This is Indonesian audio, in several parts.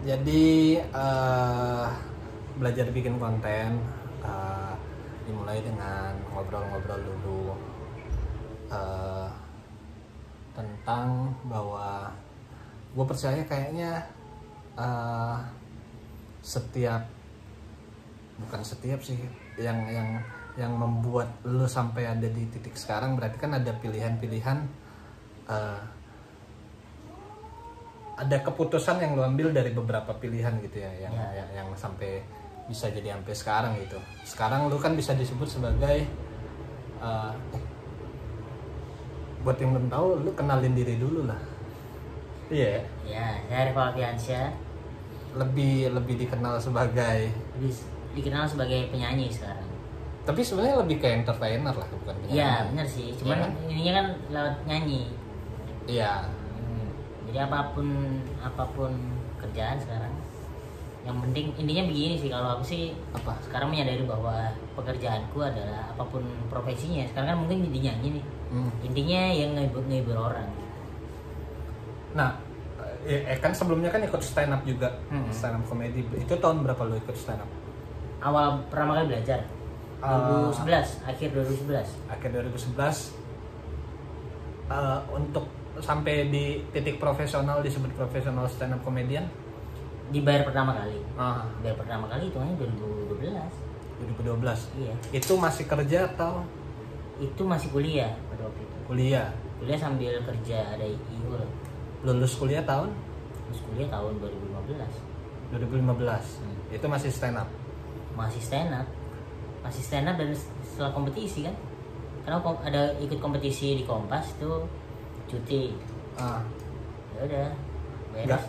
Jadi belajar bikin konten dimulai dengan ngobrol-ngobrol dulu tentang bahwa gue percaya kayaknya bukan setiap sih yang membuat lo sampai ada di titik sekarang berarti kan ada pilihan-pilihan, ada keputusan yang lo ambil dari beberapa pilihan gitu ya yang sampai bisa jadi sampai sekarang gitu. Sekarang lo kan bisa disebut sebagai buat yang belum tahu, lo kenalin diri dulu lah. Iya. Ya, saya Rival Fiansyah. Lebih dikenal sebagai Dikenal sebagai penyanyi sekarang. Tapi sebenarnya lebih kayak entertainer lah, bukan penyanyi. Iya, benar sih. Cuman ya, ininya kan lewat nyanyi. Iya. Jadi apapun kerjaan sekarang, yang penting intinya begini sih, kalau aku sih Apa? sekarang menyadari bahwa pekerjaanku adalah apapun profesinya. Sekarang kan mungkin jadi nyanyi nih. Intinya yang ngehibur orang. Nah, kan sebelumnya kan ikut stand up juga, stand up comedy. Itu tahun berapa lo ikut stand up? Awal pertama kali belajar 2011, akhir 2011. Akhir 2011. Untuk sampai di titik profesional, disebut profesional stand up comedian, Dibayar pertama kali. Dibayar pertama kali itu hanya 2012. Iya. Itu masih kerja atau? Itu masih kuliah pada waktu itu. Kuliah Sambil kerja, ada IO. Lulus kuliah tahun? Terus kuliah tahun 2015. 2015. Itu masih stand up? Masih stand up dan setelah kompetisi kan, karena ada ikut kompetisi di Kompas itu cuti. Ya udah,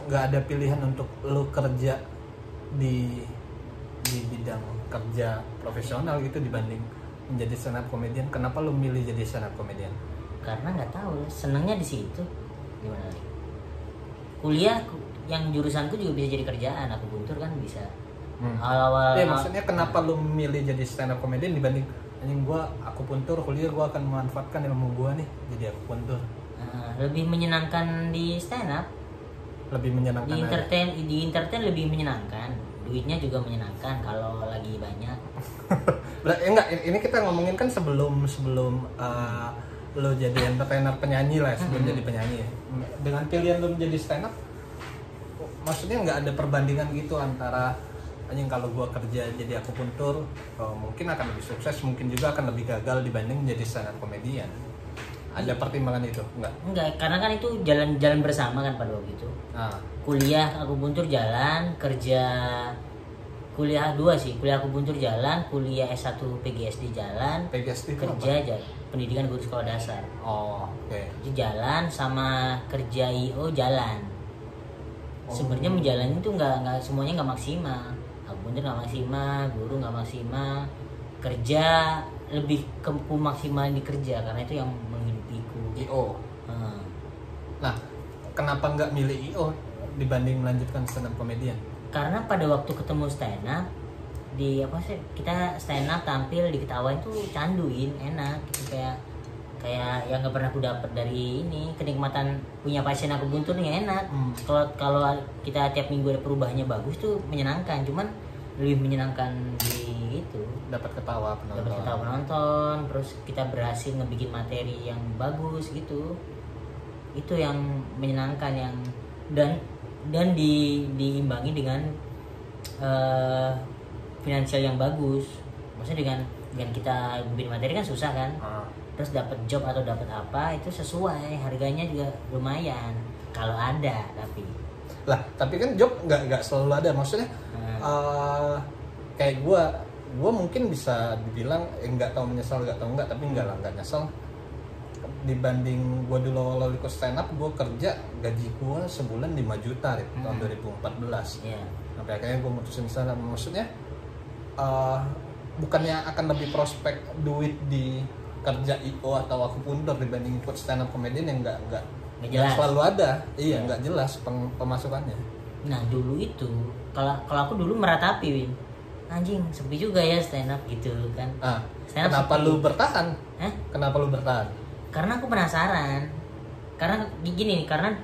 nggak ada pilihan untuk lo kerja di bidang kerja profesional gitu dibanding menjadi stand up comedian. Kenapa lo milih jadi stand up comedian? Karena nggak tahu, senangnya di situ. Gimana lagi? Kuliah yang jurusanku juga bisa jadi kerjaan, aku buntur kan bisa. Awal-awal. Maksudnya kenapa lo milih jadi stand up comedian dibanding anjing aku puntur kuliah, gua akan memanfaatkan ilmu gua nih jadi aku puntur. Lebih menyenangkan di stand up. Lebih menyenangkan. Di entertain lebih menyenangkan. Duitnya juga menyenangkan kalau lagi banyak. Enggak, ini kita ngomongin kan sebelum lo jadi entertainer, penyanyi lah, sebelum jadi penyanyi. Dengan pilihan lo menjadi stand up, maksudnya nggak ada perbandingan gitu antara anjing kalau gua kerja jadi aku puntur, mungkin akan lebih sukses, mungkin juga akan lebih gagal dibanding menjadi stand up comedian. Ada pertimbangan itu? Enggak, karena kan itu jalan bersama kan pada waktu itu. Kuliah aku buntur jalan, kerja kuliah 2 sih. Kuliah aku buntur jalan, kuliah S1 PGSD jalan, PGSD kerja aja pendidikan guru sekolah dasar. Oke. Itu jalan sama kerja IO jalan. Sebenarnya menjalani itu nggak semuanya nggak maksimal. Aku buntur nggak maksimal, guru nggak maksimal, kerja lebih ke maksimal di kerja karena itu yang menghidupiku. IO. Nah, kenapa nggak milih IO dibanding melanjutkan stand up comedian? Karena pada waktu ketemu stand up kita stand up tampil diketawain tuh canduin, enak gitu, kayak yang nggak pernah aku dapat dari ini, kenikmatan punya pasien aku buntur nih enak. Kalau kita tiap minggu ada perubahannya bagus tuh menyenangkan, cuman lebih menyenangkan di itu dapat ketawa penonton, terus kita berhasil ngebikin materi yang bagus gitu, itu yang menyenangkan, yang dan diimbangi dengan finansial yang bagus. Maksudnya dengan kita bikin materi kan susah kan, terus dapat job atau dapat apa itu sesuai, harganya juga lumayan kalau ada. Tapi kan job nggak selalu ada, maksudnya kayak gue mungkin bisa dibilang nggak tahu menyesal nggak tahu nggak, tapi nggak nyesel. Dibanding gue dulu awal ikut stand up, gue kerja gaji gue sebulan 5 juta tahun 2014. Sampai akhirnya gue mutusin stand up. Maksudnya bukannya akan lebih prospek duit di kerja IO atau aku puntur dibanding ikut stand up comedian yang nggak selalu ada. Nggak jelas pemasukannya. Nah dulu itu kalau aku dulu meratapi, Win, anjing sepi juga ya stand up gitu kan. Kenapa lu bertahan? Kenapa lu bertahan? Karena aku penasaran. Karena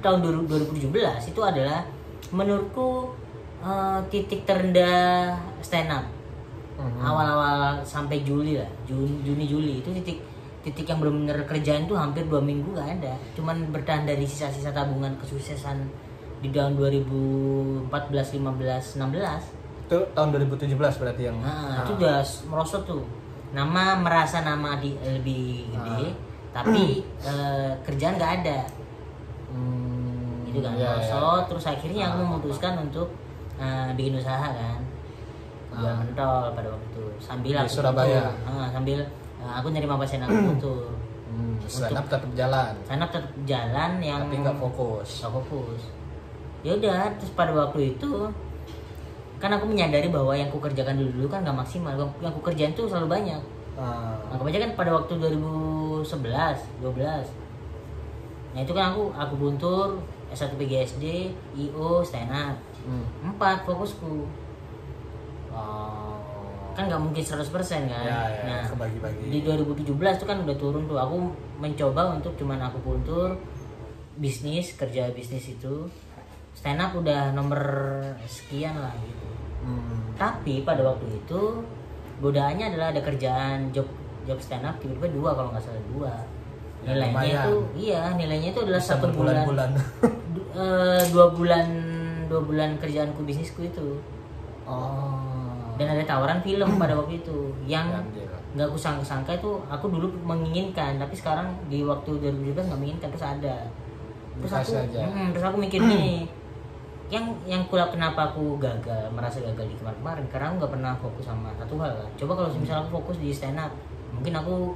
tahun 2017 itu adalah menurutku titik terendah stand up awal-awal sampai Juli lah, Juni Juli itu titik yang benar-benar kerjaan tuh hampir 2 minggu gak ada, cuman bertahan dari sisa-sisa tabungan kesuksesan di tahun 2014, 15, 16. Itu tahun 2017 berarti yang Itu udah merosot tuh, merasa nama lebih gede tapi kerjaan nggak ada. Itu kan merosot. Terus akhirnya aku memutuskan untuk bikin usaha kan, jual mentol pada waktu itu sambil di Surabaya. Sambil aku nerima pasien aku tuh. Stand up tetap jalan. Stand up tetap jalan yang tapi nggak fokus. Ya udah, terus pada waktu itu kan aku menyadari bahwa yang ku kerjakan dulu kan nggak maksimal. Yang ku kerjain tuh selalu banyak. Aku baca kan pada waktu 2011, 12. Nah itu kan aku buntur S1 PGSD, IO, stand up. 4 fokusku. Kan nggak mungkin 100% kan. Nah kebagi-bagi. Di 2017 tuh kan udah turun tuh. Aku mencoba untuk cuman aku buntur kerja bisnis itu. Stand up udah nomor sekian lah gitu. Tapi pada waktu itu godaannya adalah ada kerjaan job stand up tiba-tiba 2 kalau nggak salah 2. Nilainya itu adalah bisa 1 bulan. 2 bulan kerjaanku bisnisku itu. Dan ada tawaran film pada waktu itu yang nggak aku sangka itu. Aku dulu menginginkan, tapi sekarang di waktu 2017 nggak menginginkan, terus ada. Terus aku mikir gini, yang kenapa aku merasa gagal di kemarin karena aku nggak pernah fokus sama satu hal kan. Coba kalau misalnya aku fokus di stand up, mungkin aku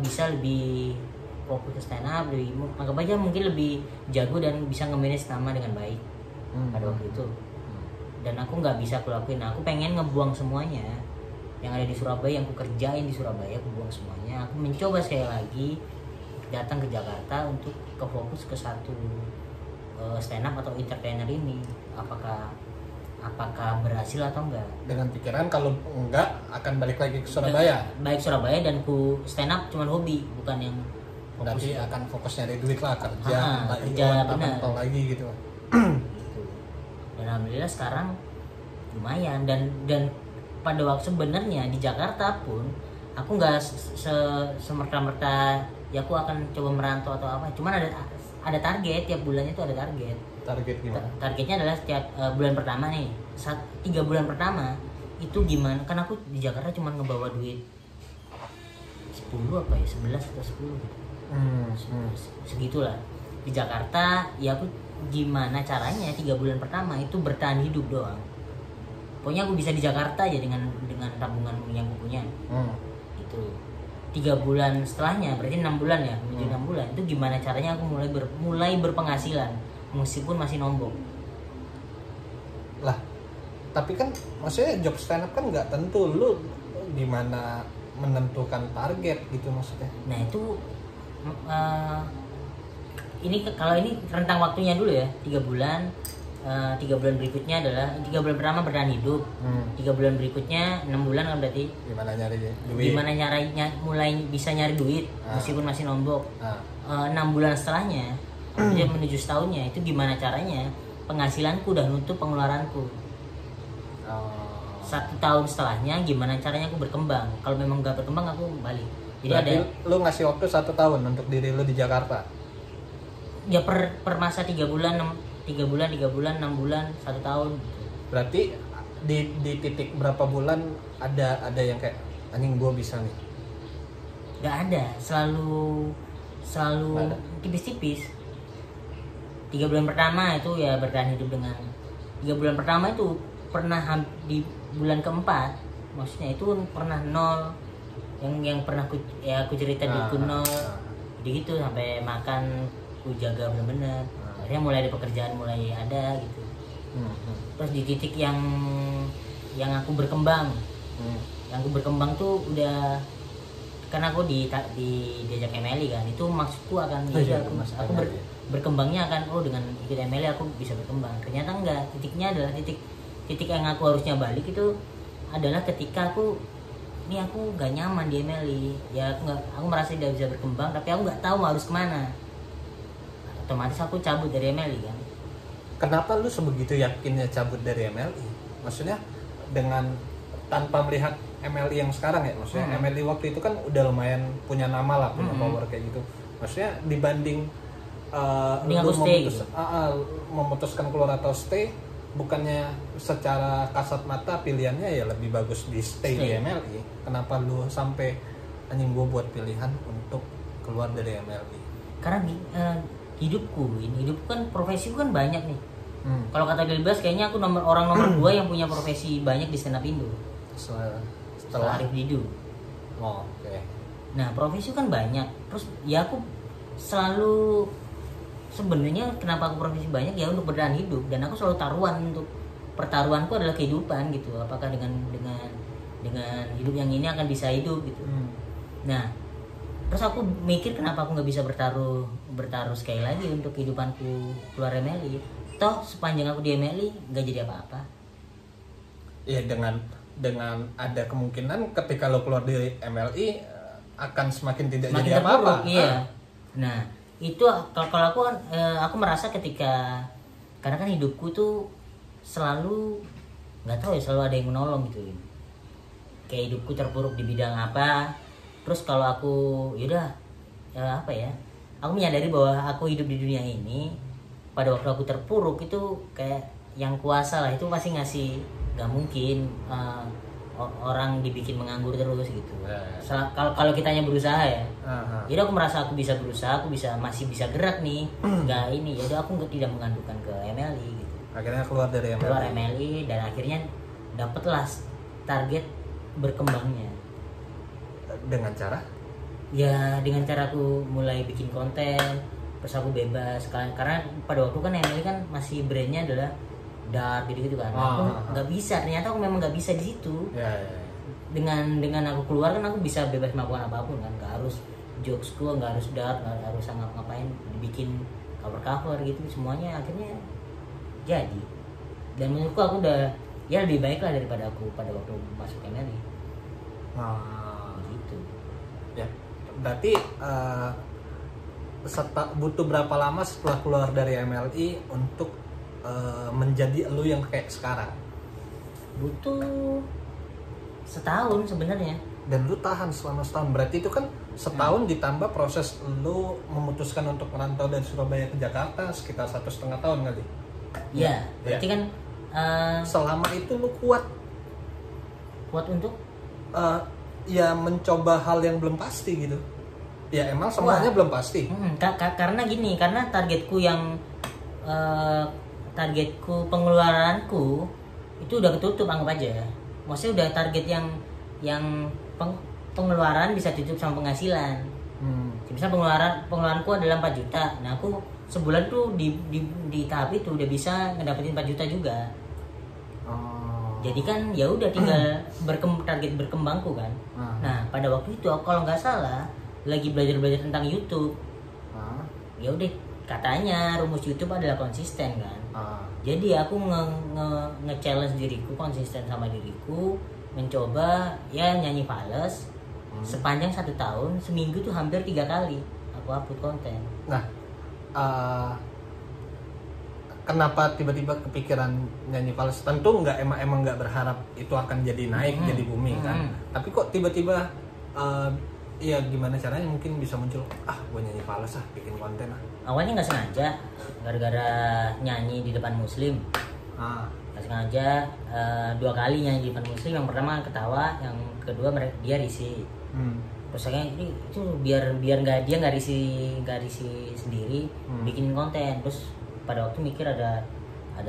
bisa lebih fokus ke stand up, anggap aja mungkin lebih jago dan bisa nge-manage nama dengan baik pada waktu itu. Dan aku nggak bisa kulakuin. Aku pengen ngebuang semuanya yang ada di Surabaya, yang aku kerjain di Surabaya, aku buang semuanya. Aku mencoba sekali lagi datang ke Jakarta untuk ke fokus ke satu stand up atau entertainer ini. Apakah berhasil atau enggak? Dengan pikiran kalau enggak akan balik lagi ke Surabaya. Baik Surabaya, dan ku stand up cuma hobi, bukan yang fokus. Berarti akan fokus nyari duit lah, kerja benar lagi gitu. Dan alhamdulillah sekarang lumayan. Dan pada waktu sebenarnya di Jakarta pun aku nggak semerta-merta ya aku akan coba merantau atau apa. Cuman ada target, tiap bulannya itu ada target. Target gimana? Targetnya adalah setiap bulan pertama nih, 3 bulan pertama itu gimana? Kan aku di Jakarta cuma ngebawa duit 10 apa ya, 11 atau 10 segitulah. Di Jakarta ya aku gimana caranya 3 bulan pertama itu bertahan hidup doang. Pokoknya aku bisa di Jakarta aja dengan tabungan yang aku punya. Itu 3 bulan setelahnya, berarti 6 bulan ya, menuju 6 bulan itu gimana caranya aku mulai berpenghasilan meskipun masih nombok. Lah, tapi kan maksudnya job stand up kan nggak tentu, lu gimana menentukan target gitu maksudnya? Nah itu kalau ini rentang waktunya dulu ya, 3 bulan. 3 bulan berikutnya adalah 3 bulan pertama bertahan hidup. 3 bulan berikutnya 6 bulan kan berarti gimana nyari duit, gimana nyarinya mulai bisa nyari duit meskipun masih nombok. 6 bulan setelahnya menuju setahunnya itu gimana caranya penghasilanku udah nutup pengeluaranku. 1 tahun setelahnya gimana caranya aku berkembang. Kalau memang gak berkembang aku balik. Jadi berarti lu ngasih waktu 1 tahun untuk diri lu di Jakarta ya, per masa 3 bulan 6 bulan 6 bulan 1 tahun. Berarti di titik berapa bulan ada yang kayak anjing gua bisa nih? Gak ada, selalu tipis-tipis. 3 bulan pertama itu ya bertahan hidup dengan 3 bulan pertama itu pernah di bulan keempat, maksudnya itu pernah nol, yang pernah aku cerita di nol, jadi gitu sampai makan ku jaga bener-bener. Akhirnya mulai ada pekerjaan, mulai ada gitu. Terus di titik yang aku berkembang, yang aku berkembang tuh udah karena aku diajak MLI kan, itu maksudku akan aku berkembangnya akan dengan ikut MLI aku bisa berkembang. Ternyata enggak, titiknya adalah titik yang aku harusnya balik itu adalah ketika aku gak nyaman di MLI ya, aku merasa tidak bisa berkembang, tapi aku nggak tahu harus kemana. Otomatis aku cabut dari MLI kan. kenapa lu sebegitu yakinnya cabut dari MLI? Maksudnya dengan tanpa melihat MLI yang sekarang ya, maksudnya MLI waktu itu kan udah lumayan punya nama lah, punya power kayak gitu. Maksudnya dibanding lu memutuskan keluar atau stay, bukannya secara kasat mata pilihannya ya lebih bagus di stay di MLI. Kenapa lu sampai anjing gue buat pilihan untuk keluar dari MLI? Karena hidupku kan profesiku kan banyak nih. Kalau kata Dilbas kayaknya aku orang nomor 2 yang punya profesi banyak di stand up Indo. Setelah Arif Didu. Oh, oke. Okay. Nah, profesi kan banyak. Terus ya aku selalu sebenarnya kenapa aku profesi banyak ya untuk bertahan hidup, dan aku selalu untuk pertaruhanku adalah kehidupan gitu. Apakah dengan hidup yang ini akan bisa hidup gitu. Nah, terus aku mikir kenapa aku nggak bisa bertaruh sekali lagi untuk kehidupanku keluar MLI. Toh sepanjang aku di MLI nggak jadi apa-apa. Iya, dengan ada kemungkinan ketika lo keluar dari MLI akan semakin tidak jadi apa-apa. Iya. Nah, itu kalau aku merasa karena kan hidupku tuh selalu nggak tahu ya, selalu ada yang menolong gitu. Kayak hidupku terpuruk di bidang apa, terus kalau aku aku menyadari bahwa aku hidup di dunia ini pada waktu aku terpuruk itu kayak yang kuasa lah itu pasti ngasih, nggak mungkin orang dibikin menganggur terus gitu. Kalau kitanya berusaha ya, jadi aku merasa aku bisa berusaha, masih bisa gerak nih, nggak ini, jadi aku tidak mengandungkan ke MLI gitu. Akhirnya keluar dari MLI dan akhirnya dapatlah target berkembangnya. Dengan cara? Ya dengan cara aku mulai bikin konten, terus aku bebas karena pada waktu kan MLI kan masih brandnya adalah dark gitu kan. Aku nggak bisa, ternyata aku memang nggak bisa di situ. Dengan aku keluar kan aku bisa bebas melakukan apapun kan, nggak harus jokesku, nggak harus dark, nggak harus ngapain dibikin cover gitu, semuanya akhirnya jadi. Dan menurutku aku udah ya lebih baik lah daripada aku pada waktu masuk MLI. Gitu. Ya, berarti butuh berapa lama setelah keluar dari MLI untuk menjadi lu yang kayak sekarang? Butuh setahun sebenarnya. Dan lu tahan selama setahun, berarti itu kan setahun ditambah proses lu memutuskan untuk merantau dari Surabaya ke Jakarta sekitar 1,5 tahun kali. Iya, berarti kan selama itu lu kuat untuk ya mencoba hal yang belum pasti gitu. Ya emang semuanya belum pasti. Karena gini, karena targetku pengeluaranku itu udah ketutup, anggap aja. Maksudnya udah target yang pengeluaran bisa tutup sama penghasilan. Misalnya pengeluaranku adalah 4 juta. Nah, aku sebulan tuh di tahap itu udah bisa ngedapetin 4 juta juga. Jadi kan ya udah tinggal target berkembangku kan. Nah, pada waktu itu kalau nggak salah lagi belajar tentang YouTube. Ya udah, katanya rumus YouTube adalah konsisten kan. Jadi aku nge-challenge diriku, konsisten sama diriku, mencoba ya nyanyi fales sepanjang 1 tahun, seminggu tuh hampir 3 kali aku upload konten. Nah, kenapa tiba-tiba kepikiran nyanyi fales? Tentu emang nggak berharap itu akan jadi naik, jadi booming kan. Tapi kok tiba-tiba ya gimana caranya mungkin bisa muncul gue nyanyi fales bikin konten Awalnya nggak sengaja, gara-gara nyanyi di depan muslim. Nggak sengaja 2 kali nyanyi di depan muslim. Yang pertama ketawa, yang kedua dia risih. Terus saya itu biar dia nggak risih sendiri, bikin konten. Terus pada waktu mikir ada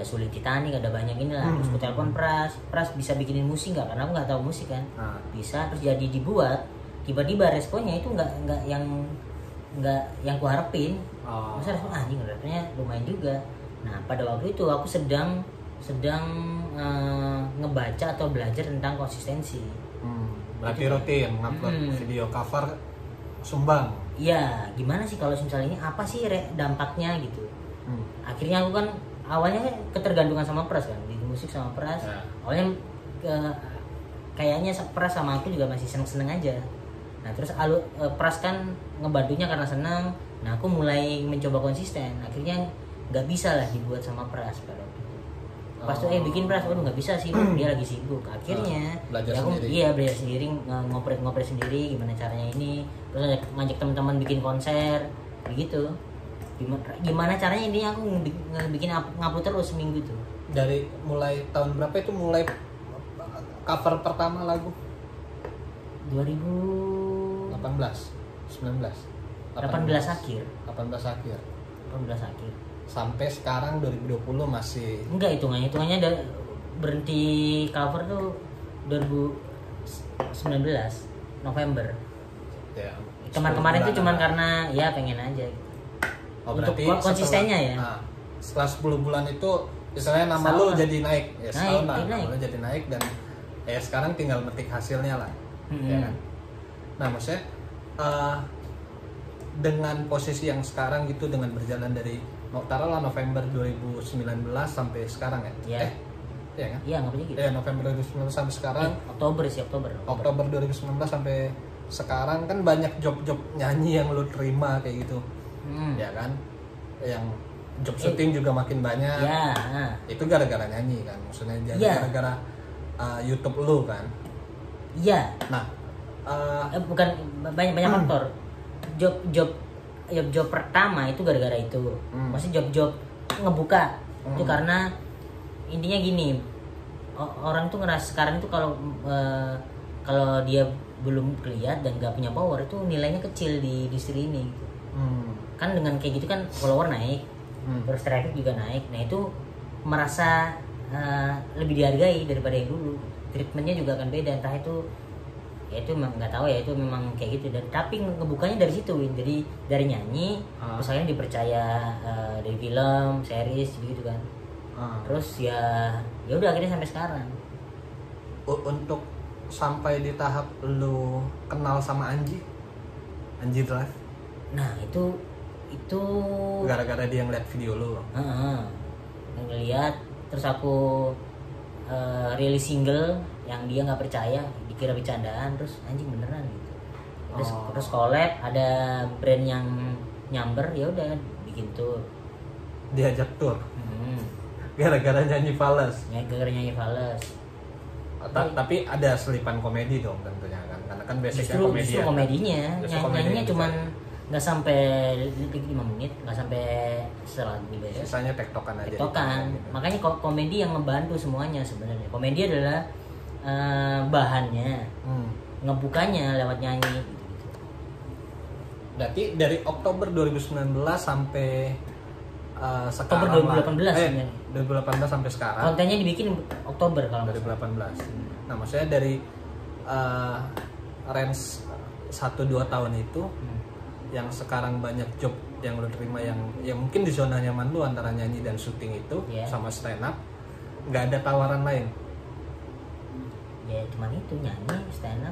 Sulit Titanic, ada banyak inilah. Terus aku telepon Pras bisa bikinin musik nggak? Karena aku nggak tahu musik kan. Bisa, terus jadi dibuat. Tiba-tiba responnya itu nggak yang ku harapin. Masa respon anjing, responnya lumayan juga. Nah, pada waktu itu aku sedang ngebaca atau belajar tentang konsistensi. Berarti rutin ngupload video cover sumbang. Iya, gimana sih kalau misalnya ini apa sih dampaknya gitu. Akhirnya aku kan awalnya ketergantungan sama Pras kan, di musik sama Pras. Awalnya kayaknya Pras sama aku juga masih seneng aja. Nah terus Pras kan ngebantunya karena senang. Nah aku mulai mencoba konsisten. Akhirnya nggak bisa lah dibuat sama Pras pada waktu itu. Pas tuh bikin Pras, waduh nggak bisa sih, dia lagi sibuk. Akhirnya belajar ya aku sendiri. iya belajar sendiri, ngoprek sendiri gimana caranya ini, terus ngajak teman-teman bikin konser begitu. Gimana caranya intinya aku bikin ngupload terus seminggu itu. Dari mulai tahun berapa itu mulai cover pertama lagu? 2018 18 akhir. 18 akhir 18 akhir. sampai sekarang 2020 masih Enggak, hitungannya berhenti cover tuh 2019 November. ya, Kemarin-kemarin 10 tuh cuman bulanan. karena ya pengen aja. Untuk konsistennya ya. Setelah 10 bulan itu istilahnya nama Setahun lu lah. jadi naik ya, setahun lah, naik. nama lu jadi naik dan ya sekarang tinggal metik hasilnya lah. Ya kan? Nah maksudnya dengan posisi yang sekarang gitu, dengan berjalan dari taruhlah November 2019 sampai sekarang ya? Iya. Iya kan? Iya, nggak gitu. Ya November 2019 sampai sekarang. Oktober. Oktober 2019 sampai sekarang kan banyak job-job nyanyi yang lu terima kayak gitu. Ya kan? Yang job syuting juga makin banyak. Ya. Itu gara-gara nyanyi kan? Maksudnya jadi gara-gara YouTube lu kan? Iya. Nah, Bukan banyak faktor. Job pertama itu gara-gara itu. Maksudnya job ngebuka itu karena intinya gini, orang tuh ngerasa sekarang tuh kalau dia belum kelihatan dan nggak punya power itu nilainya kecil di industri ini. Kan dengan kayak gitu kan follower naik, terus traffic juga naik. Nah itu merasa lebih dihargai daripada yang dulu. Treatmentnya juga akan beda, entah itu ya itu memang nggak tahu ya, itu memang kayak gitu. Dan tapi ngebukanya dari situ, Win. Jadi dari nyanyi terus akhirnya dipercaya dari film, series gitu kan. Terus ya udah akhirnya sampai sekarang. Untuk sampai di tahap lu kenal sama Anji Drive. Nah itu gara-gara dia ngeliat video lu. Ngeliat, terus aku rilis single yang dia nggak percaya, dikira bercandaan, terus anjing beneran gitu. Terus collab, ada brand yang nyamber, ya udah bikin tour. Diajak tour. Gara-gara nyanyi Fales. Ya gara-gara nyanyi Fales. Tapi ada selipan komedi dong tentunya kan, karena kan basicnya komedi. Justru komedinya, nyanyinya gitu. cuman nggak sampai 5 menit, nggak sampai setengah menit. Sisanya tektokan aja. Tektokan. Gitu. Makanya komedi yang ngebantu semuanya sebenarnya. Komedi adalah bahannya, ngebukanya lewat nyanyi. Gitu. Berarti dari Oktober 2019 sampai sekarang. Oktober 2018 sebenarnya. 2018 sampai sekarang. Kontennya dibikin Oktober kalau 2018. Nah, maksudnya dari range 1-2 tahun itu yang sekarang banyak job yang lo terima yang mungkin di zona nyaman lu antara nyanyi dan syuting itu sama stand up, nggak ada tawaran lain? Ya cuman itu, nyanyi, stand up,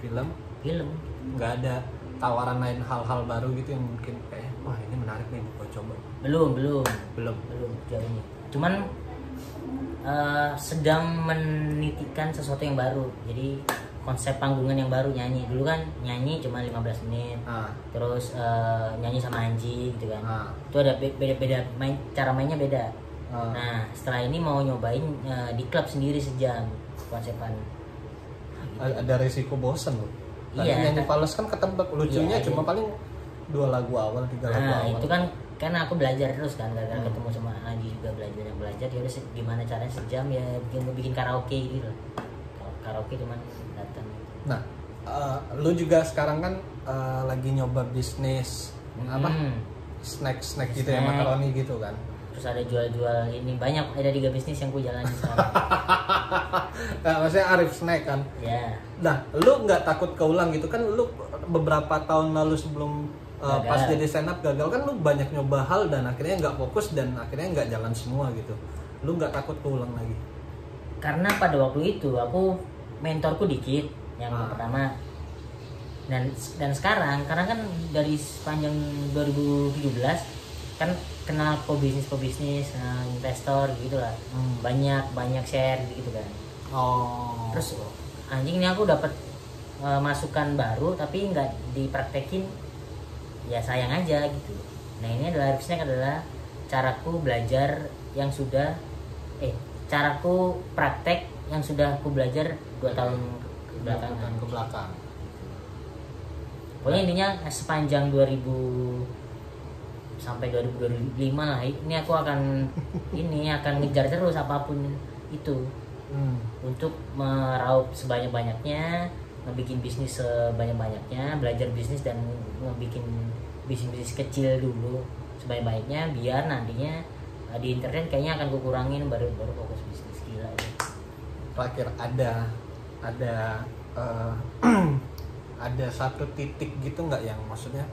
film, nggak ada tawaran lain, hal-hal baru gitu yang mungkin kayak wah ini menarik nih gue coba? Belum jauhnya. Cuman sedang menitikan sesuatu yang baru. Jadi konsep panggungan yang baru, nyanyi. Dulu kan nyanyi cuma 15 menit. Terus nyanyi sama Anji gitu kan. Itu ada beda cara mainnya beda. Nah, setelah ini mau nyobain di klub sendiri sejam konsepan. Ada resiko bosen loh. Iya. Nyanyi Fales kan ketebak lucunya cuma paling 2 lagu awal, 3 lagu awal. Itu kan karena aku belajar terus kan, gara-gara ketemu sama Anji juga belajar ya udah gimana caranya sejam ya bikin karaoke gitu lah. Karaoke cuman datang. Nah, lu juga sekarang kan lagi nyoba bisnis apa? Snack gitu ya, makaroni gitu kan. Terus ada jual-jual ini, banyak, ada 3 bisnis yang ku jalani sekarang. Nah, maksudnya Arif Snack kan. Ya. Nah, lu nggak takut keulang gitu kan? Lu beberapa tahun lalu sebelum pas jadi stand up gagal kan, lu banyak nyoba hal dan akhirnya nggak fokus dan akhirnya nggak jalan semua gitu. Lu nggak takut keulang lagi? Karena pada waktu itu aku mentorku dikit, yang pertama. Dan sekarang karena kan dari sepanjang 2017 kan kenal pebisnis, investor gitu lah. Banyak share gitu kan. Terus anjing ini aku dapat masukan baru tapi nggak dipraktekin, ya sayang aja gitu. Nah ini adalah Snack adalah caraku belajar yang sudah caraku praktek yang sudah aku belajar 2 tahun ke belakang. Pokoknya intinya sepanjang 2000 sampai 2025 lah, ini aku akan ngejar terus apapun itu untuk meraup sebanyak-banyaknya, ngebikin bisnis sebanyak-banyaknya, belajar bisnis dan ngebikin bisnis kecil dulu sebanyak-banyaknya, biar nantinya di internet kayaknya akan kukurangin, baru fokus bisnis. Gila ya. Terakhir ada satu titik gitu nggak yang maksudnya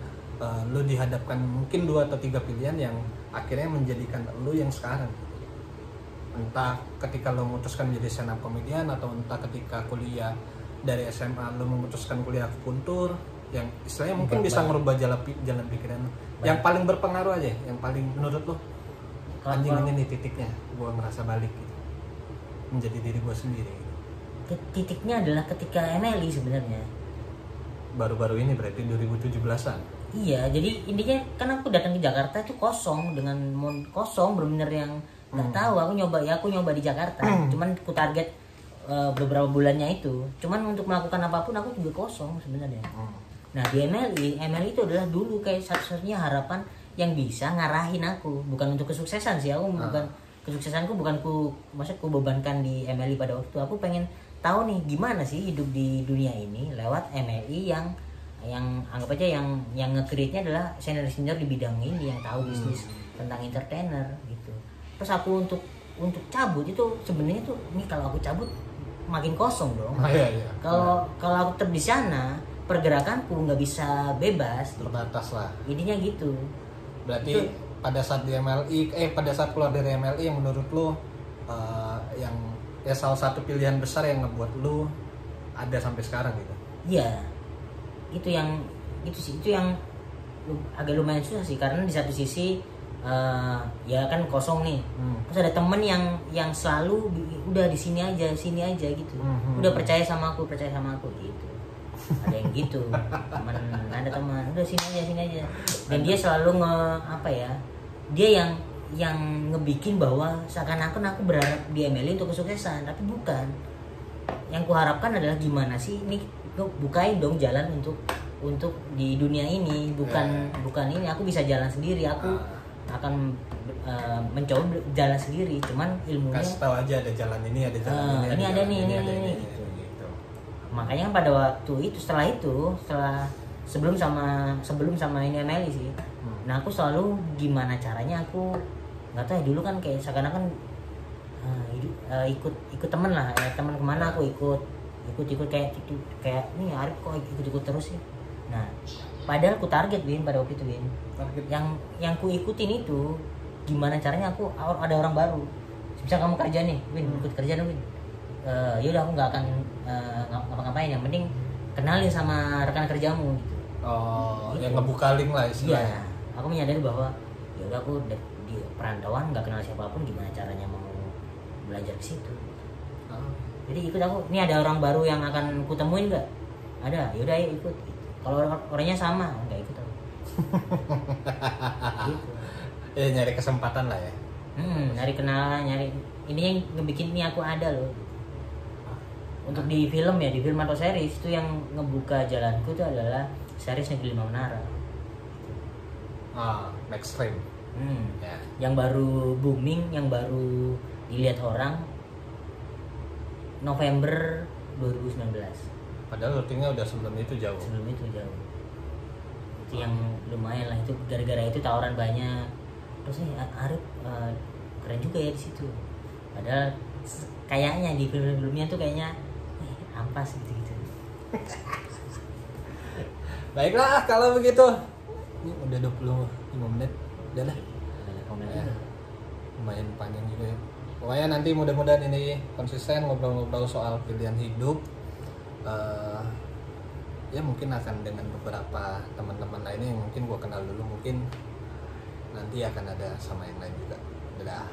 lu dihadapkan mungkin 2 atau 3 pilihan yang akhirnya menjadikan lu yang sekarang, entah ketika lu memutuskan menjadi stand up comedian atau entah ketika kuliah dari SMA lu memutuskan kuliah akupuntur, yang istilahnya mungkin bisa merubah jalan pikiran lu. Yang paling berpengaruh aja, yang paling menurut lu anjing ini nih titiknya gua ngerasa balik gitu, menjadi diri gua sendiri gitu. Titiknya adalah ketika MLI sebenarnya. Baru-baru ini berarti 2017-an. Iya, jadi intinya kan aku datang ke Jakarta itu kosong, bener-bener yang nggak tahu. Aku nyoba di Jakarta, cuman aku target beberapa bulannya itu, cuman untuk melakukan apapun aku juga kosong sebenarnya. Nah di MLI itu adalah dulu kayak satu-satunya harapan yang bisa ngarahin aku, bukan untuk kesuksesan sih, bukan kesuksesanku, maksudku bebankan di MLI pada waktu aku pengen tahu nih gimana sih hidup di dunia ini lewat MLI yang anggap aja yang nge-create-nya adalah senior di bidang ini yang tahu bisnis tentang entertainer gitu. Terus aku untuk cabut itu sebenarnya tuh ini kalau aku cabut makin kosong dong. Iya. Kalau aku tetap di sana pergerakanku nggak bisa bebas. Terbatas lah. Intinya gitu. Berarti itu, pada saat keluar dari MLI yang menurut lu yang salah satu pilihan besar yang ngebuat lu ada sampai sekarang gitu. Iya. Itu yang agak lumayan susah sih, karena di satu sisi ya kan kosong nih. Terus ada temen yang selalu udah di sini aja gitu. Udah percaya sama aku gitu. Ada yang gitu. Ada teman udah sini aja. Dan dia selalu dia yang ngebikin bahwa seakan-akan aku berharap di MLI untuk kesuksesan, tapi bukan. Yang kuharapkan adalah gimana sih ini bukain dong jalan untuk di dunia ini, bukan ini aku bisa jalan sendiri, aku akan mencoba jalan sendiri, cuman ilmunya kasih tahu aja ada jalan ini, ada jalan ini gitu. Makanya pada waktu itu setelah sebelum sama ini MLI sih, nah aku selalu gimana caranya aku nggak tahu ya, dulu kan kayak seakan-akan ikut temen lah, teman kemana aku ikut kayak ini Arif kok ikut terus sih. Nah padahal ku target pada waktu itu yang ku ikutin itu gimana caranya aku ada orang baru, misal kamu kerja nih ikut kerja dong yaudah aku nggak akan ngapa-ngapain, yang penting kenalin sama rekan kerjamu gitu. Gitu. Yang ngebuka link lah istilahnya. Iya, aku menyadari bahwa yaudah aku di perantauan nggak kenal siapapun, gimana caranya mau belajar ke situ. Jadi ikut aku, ini ada orang baru yang akan kutemuin nggak? Ada, yaudah ayo ikut. Kalau orangnya sama, nggak ikut aku. Gitu. Nyari kesempatan lah ya. Nyari kenalan, ini yang ngebikin ini aku ada loh. Untuk di film atau series itu yang ngebuka jalanku itu adalah series Negeri Lima Menara. Next Frame. Yang baru booming, yang baru dilihat orang November 2019. Padahal rutinnya udah sebelum itu jauh. Itu yang lumayan lah, itu gara-gara itu tawaran banyak. Terus Arif keren juga ya di situ. Padahal kayaknya di film-filmnya tuh kayaknya ampas gitu. Baiklah kalau begitu. Ini udah 25 menit. Udah lah. Lumayan panjang juga ya. Pokoknya nanti mudah-mudahan ini konsisten ngobrol-ngobrol soal pilihan hidup. Ya mungkin akan dengan beberapa teman-teman lainnya yang mungkin gue kenal dulu, mungkin nanti akan ada sama yang lain juga. Dadah.